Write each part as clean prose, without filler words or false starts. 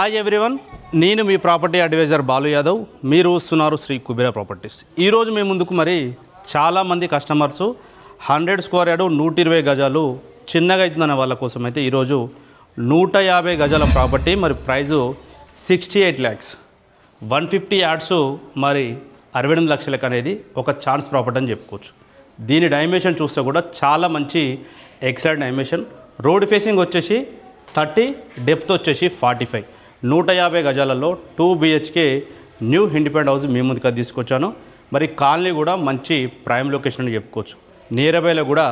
Hi everyone, నేను మీ property advisor Balu Yadav. మీరు చూస్తున్నారు శ్రీ కుబేర ప్రాపర్టీస్. ఈరోజు మీ ముందుకు మరి చాలామంది కస్టమర్స్ 100 స్క్వేర్ యార్డు 120 గజాలు చిన్నగా అవుతుందనే వాళ్ళ కోసం అయితే ఈరోజు 150 గజాల ప్రాపర్టీ మరి ప్రైజు 68 lakhs 150 యార్డ్స్ మరి 68 లక్షలకు అనేది ఒక ఛాన్స్ ప్రాపర్టీ అని చెప్పుకోవచ్చు. దీని డైమెన్షన్ చూస్తే కూడా చాలా మంచి ఎక్సైడ్ డైమెన్షన్. రోడ్ ఫేసింగ్ వచ్చేసి 30, డెప్త్ వచ్చేసి 45, 150 గజాలలో 2 BHK న్యూ ఇండిపెండెంట్ హౌస్ మీ ముందుగా తీసుకొచ్చాను. మరి కాలనీ కూడా మంచి ప్రైమ్ లొకేషన్ అని చెప్పుకోవచ్చు. నియర్ బైలో కూడా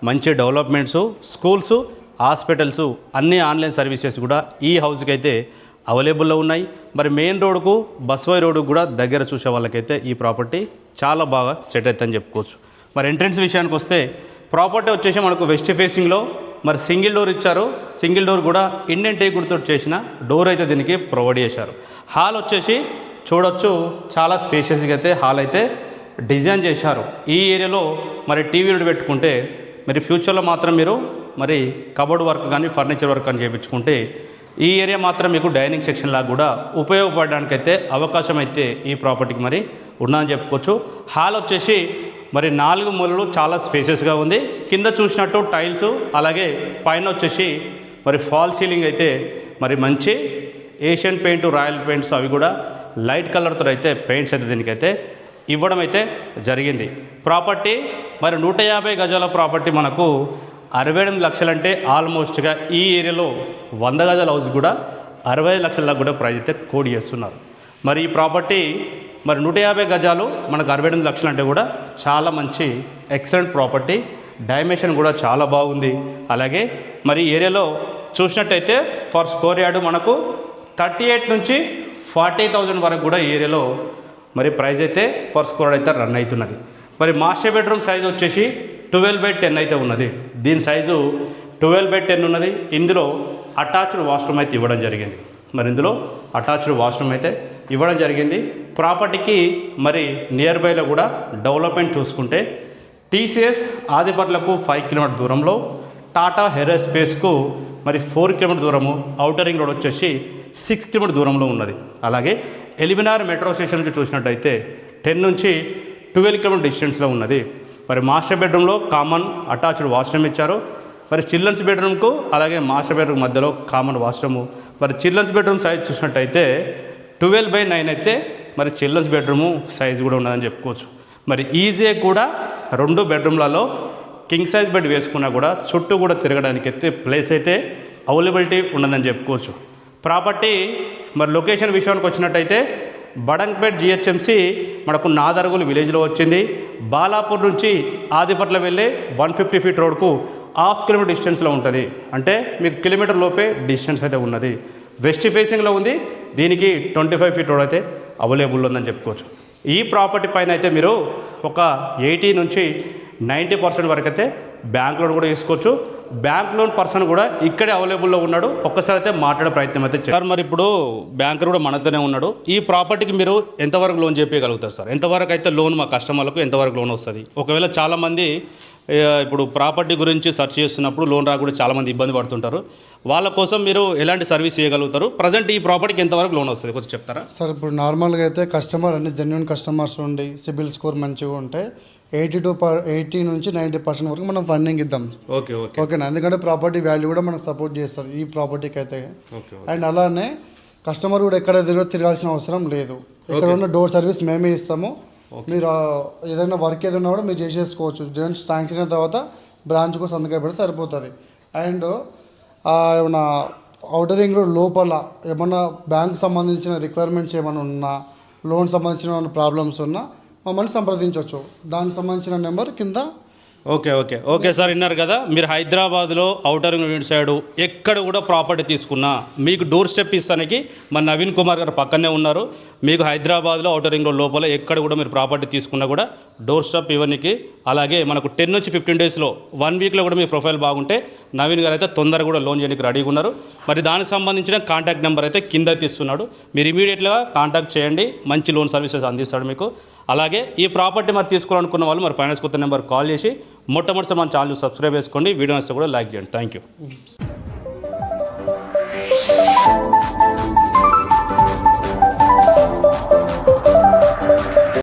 మంచి డెవలప్మెంట్స్, స్కూల్స్, హాస్పిటల్స్, అన్ని ఆన్లైన్ సర్వీసెస్ కూడా ఈ హౌస్కి అయితే అవైలబుల్లో ఉన్నాయి. మరి మెయిన్ రోడ్కు బస్వాయి రోడ్కు కూడా దగ్గర చూసే వాళ్ళకైతే ఈ ప్రాపర్టీ చాలా బాగా సెట్ అవుతుందని చెప్పుకోవచ్చు. మరి ఎంట్రన్స్ విషయానికి వస్తే ప్రాపర్టీ వచ్చేసి మనకు వెస్ట్ ఫేసింగ్లో మరి సింగిల్ డోర్ ఇచ్చారు. సింగిల్ డోర్ కూడా ఇండియన్ టేక్ గుర్తు చేసిన డోర్ అయితే దీనికి ప్రొవైడ్ చేశారు. హాల్ వచ్చేసి చూడొచ్చు, చాలా స్పేషియస్గా అయితే హాల్ అయితే డిజైన్ చేశారు. ఈ ఏరియాలో మరి టీవీ యూనిట్ పెట్టుకుంటే మరి ఫ్యూచర్లో మాత్రం మీరు మరి కబోర్డ్ వర్క్ కానీ ఫర్నిచర్ వర్క్ కానీ చేయించుకుంటే ఈ ఏరియా మాత్రం మీకు డైనింగ్ సెక్షన్ లాగా కూడా ఉపయోగపడడానికైతే అవకాశం అయితే ఈ ప్రాపర్టీకి మరి ఉన్నదని చెప్పుకోవచ్చు. హాల్ వచ్చేసి మరి 4 మూలలు చాలా స్పేసెస్గా ఉంది. కింద చూసినట్టు టైల్స్, అలాగే పైన వచ్చేసి మరి ఫాల్ సీలింగ్ అయితే మరి మంచి ఏషియన్ పెయింట్, రాయల్ పెయింట్స్ అవి కూడా లైట్ కలర్తో అయితే పెయింట్స్ అయితే దీనికైతే ఇవ్వడం అయితే జరిగింది. ప్రాపర్టీ మరి 150 గజాల ప్రాపర్టీ మనకు 68 లక్షలంటే ఆల్మోస్ట్గా ఈ ఏరియాలో 100 గజాల హౌస్ కూడా 65 లక్షలకు కూడా ప్రైజ్ అయితే కోడ్ చేస్తున్నారు. మరి ఈ ప్రాపర్టీ మరి 150 గజాలు మనకు 68 లక్షలు అంటే కూడా చాలా మంచి ఎక్సలెంట్ ప్రాపర్టీ. డైమెన్షన్ కూడా చాలా బాగుంది. అలాగే మరి ఏరియాలో చూసినట్టయితే ఫర్ స్క్వేర్ యార్డు మనకు 38 నుంచి 40,000 వరకు కూడా ఏరియాలో మరి ప్రైస్ అయితే ఫర్ స్క్వేర్ అయితే రన్ అవుతున్నది. మరి మాస్టర్ బెడ్రూమ్ సైజు వచ్చేసి 12/10 అయితే ఉన్నది. దీని సైజు 12/10 ఉన్నది. ఇందులో అటాచ్డ్ వాష్రూమ్ అయితే ఇవ్వడం జరిగింది. మరి ఇందులో అటాచ్డ్ వాష్రూమ్ అయితే ఇవ్వడం జరిగింది. ప్రాపర్టీకి మరి నియర్ బైలో కూడా డెవలప్మెంట్ చూసుకుంటే TCS ఆదిపట్లకు 5 కిలోమీటర్ దూరంలో, టాటా ఏరోస్పేస్కు మరి 4 కిలోమీటర్ దూరము, ఔటర్ రింగ్ రోడ్ వచ్చేసి 6 కిలోమీటర్ దూరంలో ఉన్నది. అలాగే ఎలిమినార్ మెట్రో స్టేషన్ నుంచి చూసినట్టయితే 10 నుంచి 12 కిలోమీటర్ డిస్టెన్స్లో ఉన్నది. మరి మాస్టర్ బెడ్రూమ్లో కామన్ అటాచ్డ్ వాష్రూమ్ ఇచ్చారు. మరి చిల్డ్రన్స్ బెడ్రూమ్కు అలాగే మాస్టర్ బెడ్రూమ్ మధ్యలో కామన్ వాష్రూము. మరి చిల్డ్రన్స్ బెడ్రూమ్ సైజ్ చూసినట్టయితే 12/9 అయితే మరి చిల్డ్రన్స్ బెడ్రూము సైజ్ కూడా ఉన్నదని చెప్పుకోవచ్చు. మరి ఈజీ కూడా 2 బెడ్రూమ్లలో కింగ్ సైజ్ బెడ్ వేసుకున్నా కూడా చుట్టూ కూడా తిరగడానికి అయితే ప్లేస్ అయితే అవైలబిలిటీ ఉన్నదని చెప్పుకోవచ్చు. ప్రాపర్టీ మరి లొకేషన్ విషయానికి వచ్చినట్టయితే బడంగ్పేట్ GHMC మనకు నాదర్గుల్ విలేజ్లో వచ్చింది. బాలాపూర్ నుంచి ఆదిపట్ల వెళ్ళే 150 ఫీట్ రోడ్కు 1/2 కిలోమీటర్ డిస్టెన్స్లో ఉంటుంది. అంటే మీకు కిలోమీటర్ లోపే డిస్టెన్స్ అయితే ఉన్నది. వెస్ట్ ఫేసింగ్లో ఉంది. దీనికి 25 ఫీట్ రోడ్ అయితే అవైలబుల్ ఉందని చెప్పుకోవచ్చు. ఈ ప్రాపర్టీ పైన అయితే మీరు ఒక 80 నుంచి 90% వరకు అయితే బ్యాంక్ లోన్ కూడా తీసుకోవచ్చు. బ్యాంక్ లోన్ పర్సన్ కూడా ఇక్కడే అవైలబుల్లో ఉన్నాడు. ఒక్కసారి అయితే మాట్లాడే ప్రయత్నం అయితే చేస్తారు. మరి ఇప్పుడు బ్యాంకర్ కూడా మనతోనే ఉన్నాడు. ఈ ప్రాపర్టీకి మీరు ఎంతవరకు లోన్ చెప్పగలుగుతారు సార్? ఎంతవరకు అయితే లోన్ మా కస్టమర్లకు ఎంతవరకు లోన్ వస్తుంది? ఒకవేళ చాలామంది ఇప్పుడు ప్రాపర్టీ గురించి సెర్చ్ చేస్తున్నప్పుడు లోన్ రాకుండా చాలామంది ఇబ్బంది పడుతుంటారు. వాళ్ళ కోసం మీరు ఎలాంటి సర్వీస్ చేయగలుగుతారు? ప్రజెంట్ ఈ ప్రాపర్టీకి ఎంతవరకు లోన్ వస్తుంది కొంచెం చెప్తారా సార్? ఇప్పుడు నార్మల్గా అయితే కస్టమర్ అన్ని జెన్యున్ కస్టమర్స్ ఉండి సిబిల్ స్కోర్ మంచిగా ఉంటే 80 నుంచి 90% వరకు మనం ఫండింగ్ ఇద్దాం. ఓకేనా? ఎందుకంటే ప్రాపర్టీ వాల్యూ కూడా మనకు సపోర్ట్ చేస్తారు ఈ ప్రాపర్టీకి అయితే. అండ్ అలానే కస్టమర్ కూడా ఎక్కడ తిరగాల్సిన అవసరం లేదు. ఇక్కడ ఉన్న డోర్ సర్వీస్ మేమే ఇస్తాము. మీరు ఏదైనా వర్క్ ఏదైనా కూడా మీరు చేసేసుకోవచ్చు. జస్ట్ శాంక్షన్ అయిన తర్వాత బ్రాంచ్కు సంతకం పెడితే సరిపోతుంది. అండ్ ఏమన్నా ఔటర్ రింగ్ రోడ్ లోపల ఏమన్నా బ్యాంకు సంబంధించిన రిక్వైర్మెంట్స్ ఏమైనా ఉన్నా, లోన్ సంబంధించిన ప్రాబ్లమ్స్ ఉన్నా మమ్మల్ని సంప్రదించవచ్చు. దానికి సంబంధించిన నెంబర్ కింద. ఓకే సార్, విన్నారు కదా. మీరు హైదరాబాద్లో ఔటర్ రింగ్ సైడ్ ఎక్కడ కూడా ప్రాపర్టీ తీసుకున్నా మీకు డోర్ స్టెప్ ఇస్తానికి మన నవీన్ కుమార్ గారు పక్కనే ఉన్నారు. మీకు హైదరాబాద్లో ఔటర్ రింగ్ రోడ్ లోపల ఎక్కడ కూడా మీరు ప్రాపర్టీ తీసుకున్నా కూడా డోర్ స్టెప్ ఇవ్వడానికి. అలాగే మనకు 10 నుంచి 15 డేస్లో 1 వీక్లో కూడా మీ ప్రొఫైల్ బాగుంటే నవీన్ గారు అయితే తొందరగా కూడా లోన్ చేయడానికి రెడీగా ఉన్నారు. మరి దానికి సంబంధించిన కాంటాక్ట్ నెంబర్ అయితే కింద తీస్తున్నాడు. మీరు ఇమీడియట్గా కాంటాక్ట్ చేయండి. మంచి లోన్ సర్వీసెస్ అందిస్తాడు మీకు. అలాగే ఈ ప్రాపర్టీ మరి తీసుకోవాలనుకున్న వాళ్ళు మరి ఫైనాన్స్ కొత్త నెంబర్ కాల్ చేసి మొట్టమొదటిసారి మన ఛానల్ సబ్స్క్రైబ్ చేసుకోండి. వీడియో నచ్చితే కూడా లైక్ చేయండి. Thank you.